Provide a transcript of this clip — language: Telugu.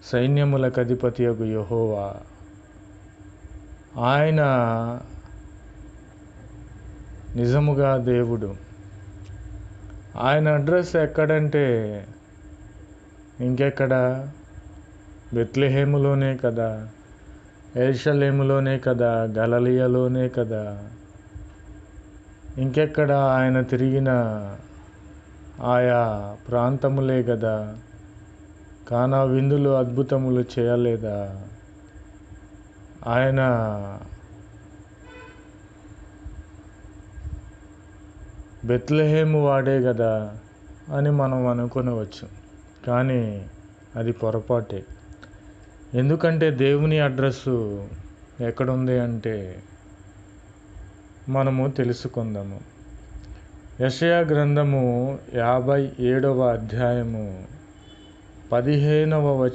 సైన్యములకు అధిపతియగు యెహోవా. ఆయన నిజముగా దేవుడు. ఆయన అడ్రస్ ఎక్కడంటే ఇంకెక్కడ? బెత్లెహేములోనే కదా, యెరూషలేములోనే కదా, గలిలయలోనే కదా. ఇంకెక్కడ ఆయన తిరిగిన ఆయా ప్రాంతములే కదా. కానా విందులు అద్భుతములు చేయలేదా? ఆయన బెత్లెహేము వాడే కదా అని మనం అనుకొనవచ్చు. కానీ అది పొరపాటే. ఎందుకంటే దేవుని అడ్రస్సు ఎక్కడుంది అంటే మనము తెలుసుకుందాము. యెషయా గ్రంథము 57వ అధ్యాయము 15వ